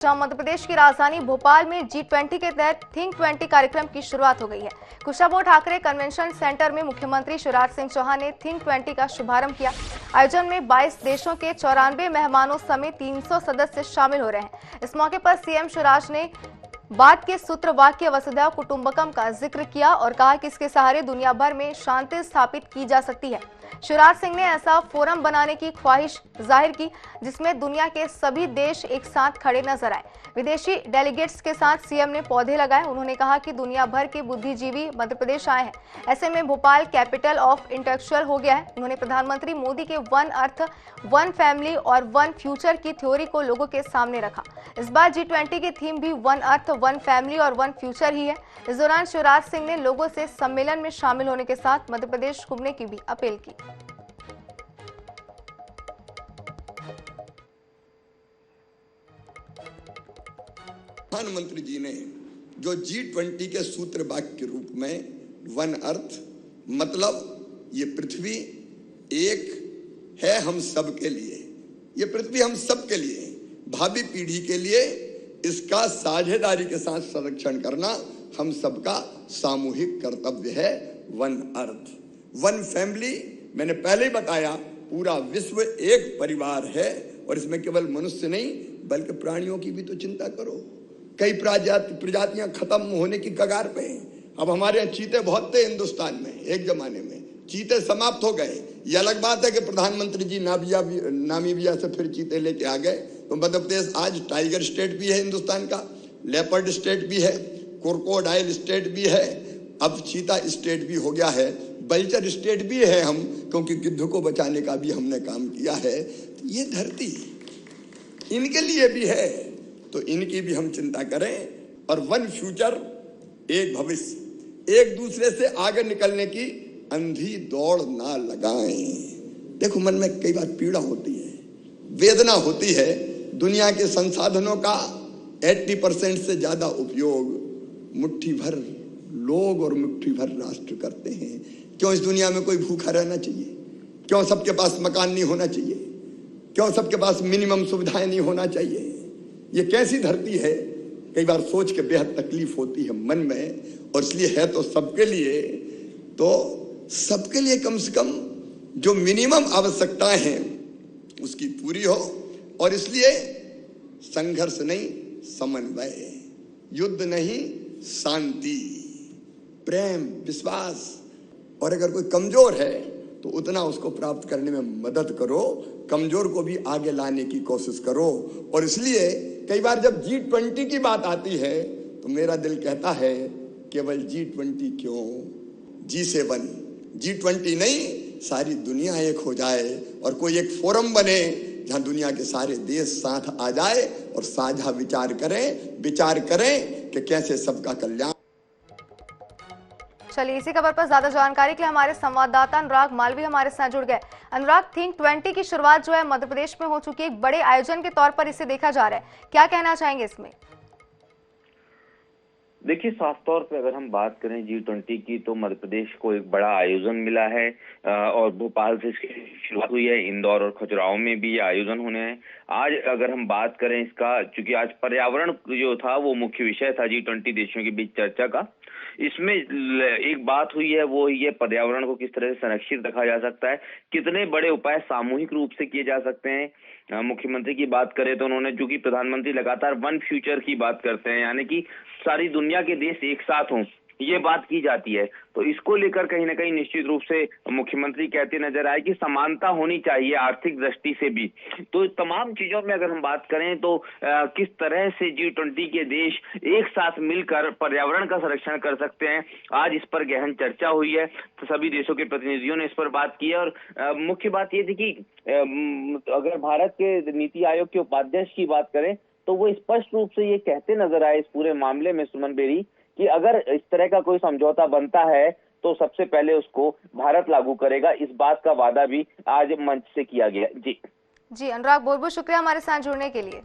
जहां मध्य प्रदेश की राजधानी भोपाल में G20 के तहत थिंक 20 कार्यक्रम की शुरुआत हो गई है। कुशाभाऊ ठाकरे कन्वेंशन सेंटर में मुख्यमंत्री शिवराज सिंह चौहान ने थिंक 20 का शुभारंभ किया। आयोजन में 22 देशों के 94 मेहमानों समेत 300 सदस्य शामिल हो रहे हैं। इस मौके पर सीएम शिवराज ने बाद के सूत्र वाक्य वसुधैव कुटुंबकम का जिक्र किया और कहा कि इसके सहारे दुनिया भर में शांति स्थापित की जा सकती है। शिवराज सिंह ने ऐसा फोरम बनाने की ख्वाहिश जाहिर की जिसमें दुनिया के सभी देश एक साथ खड़े नजर आए। विदेशी डेलीगेट्स के साथ सीएम ने पौधे लगाए। उन्होंने कहा कि दुनिया भर के बुद्धिजीवी मध्य प्रदेश आए हैं, ऐसे में भोपाल कैपिटल ऑफ इंटेलेक्चुअल हो गया है। उन्होंने प्रधानमंत्री मोदी के वन अर्थ वन फैमिली और वन फ्यूचर की थ्योरी को लोगों के सामने रखा। इस बार G20 की थीम भी वन अर्थ वन फैमिली और वन फ्यूचर ही है। इस दौरान शिवराज सिंह ने लोगों से सम्मेलन में शामिल होने के साथ मध्य प्रदेश घूमने की भी अपील की। प्रधानमंत्री जी ने जो G20 के सूत्र वाक्य के रूप में वन अर्थ मतलब ये पृथ्वी एक है हम सब के लिए, ये पृथ्वी हम सब के लिए, भावी पीढ़ी के लिए इसका साझेदारी के साथ संरक्षण करना हम सबका सामूहिक कर्तव्य है। वन अर्थ वन फैमिली, मैंने पहले ही बताया, पूरा विश्व एक परिवार है और इसमें केवल मनुष्य नहीं बल्कि प्राणियों की भी तो चिंता करो। कई प्रजातियां खत्म होने की कगार पे हैं। अब हमारे यहाँ चीते बहुत थे हिंदुस्तान में, एक जमाने में चीते समाप्त हो गए। ये अलग बात है कि प्रधानमंत्री जी नामीबिया से फिर चीते लेके आ गए। तो मध्य प्रदेश आज टाइगर स्टेट भी है हिंदुस्तान का, लेपर्ड स्टेट भी है, क्रोकोडाइल स्टेट भी है, अब चीता स्टेट भी हो गया है, बल्चर स्टेट भी है हम, क्योंकि गिद्ध को बचाने का भी हमने काम किया है। तो ये धरती इनके लिए भी है, तो इनकी भी हम चिंता करें। और वन फ्यूचर, एक भविष्य, एक दूसरे से आगे निकलने की अंधी दौड़ ना लगाएं। देखो मन में कई बार पीड़ा होती है, वेदना होती है। दुनिया के संसाधनों का 80% से ज्यादा उपयोग मुट्ठी भर लोग और मुट्ठी भर राष्ट्र करते हैं। क्यों इस दुनिया में कोई भूखा रहना चाहिए? क्यों सबके पास मकान नहीं होना चाहिए? क्यों सबके पास मिनिमम सुविधाएं नहीं होना चाहिए? ये कैसी धरती है? कई बार सोच के बेहद तकलीफ होती है मन में। और इसलिए है तो सबके लिए, तो सबके लिए कम से कम जो मिनिमम आवश्यकताएं हैं उसकी पूरी हो। और इसलिए संघर्ष नहीं समन्वय, युद्ध नहीं शांति, प्रेम, विश्वास। और अगर कोई कमजोर है तो उतना उसको प्राप्त करने में मदद करो, कमजोर को भी आगे लाने की कोशिश करो। और इसलिए कई बार जब G20 की बात आती है तो मेरा दिल कहता है केवल G20 क्यों, G7, G20 नहीं, सारी दुनिया एक हो जाए और कोई एक फोरम बने जहां दुनिया के सारे देश साथ आ जाए और साझा विचार करें कि कैसे सबका कल्याण। चलिए, इसी खबर पर ज्यादा जानकारी के लिए हमारे संवाददाता अनुराग मालवी हमारे साथ जुड़ गए। अनुराग, थिंक 20 की शुरुआत जो है मध्य प्रदेश में हो चुकी है, एक बड़े आयोजन के तौर पर इसे देखा जा रहा है, क्या कहना चाहेंगे इसमें? देखिए, साफ तौर पे अगर हम बात करें G20 की तो मध्य प्रदेश को एक बड़ा आयोजन मिला है और भोपाल से इसकी शुरुआत हुई है। इंदौर और खजुराहो में भी ये आयोजन होने हैं। आज अगर हम बात करें इसका, चूंकि आज पर्यावरण जो था वो मुख्य विषय था G20 देशों के बीच चर्चा का, इसमें एक बात हुई है, वो ये पर्यावरण को किस तरह से संरक्षित रखा जा सकता है, कितने बड़े उपाय सामूहिक रूप से किए जा सकते हैं। मुख्यमंत्री की बात करें तो उन्होंने, चूंकि प्रधानमंत्री लगातार वन फ्यूचर की बात करते हैं, यानी कि सारी दुनिया के देश एक साथ हों, ये बात की जाती है। तो इसको लेकर कहीं ना कहीं निश्चित रूप से मुख्यमंत्री कहते नजर आए कि समानता होनी चाहिए आर्थिक दृष्टि से भी। तो तमाम चीजों में अगर हम बात करें तो किस तरह से G20 के देश एक साथ मिलकर पर्यावरण का संरक्षण कर सकते हैं, आज इस पर गहन चर्चा हुई है। तो सभी देशों के प्रतिनिधियों ने इस पर बात की है। और मुख्य बात ये थी कि अगर भारत के नीति आयोग के उपाध्यक्ष की बात करें तो वो स्पष्ट रूप से ये कहते नजर आए इस पूरे मामले में, सुमन बेरी, कि अगर इस तरह का कोई समझौता बनता है तो सबसे पहले उसको भारत लागू करेगा। इस बात का वादा भी आज मंच से किया गया। जी अनुराग, बहुत बहुत शुक्रिया हमारे साथ जुड़ने के लिए।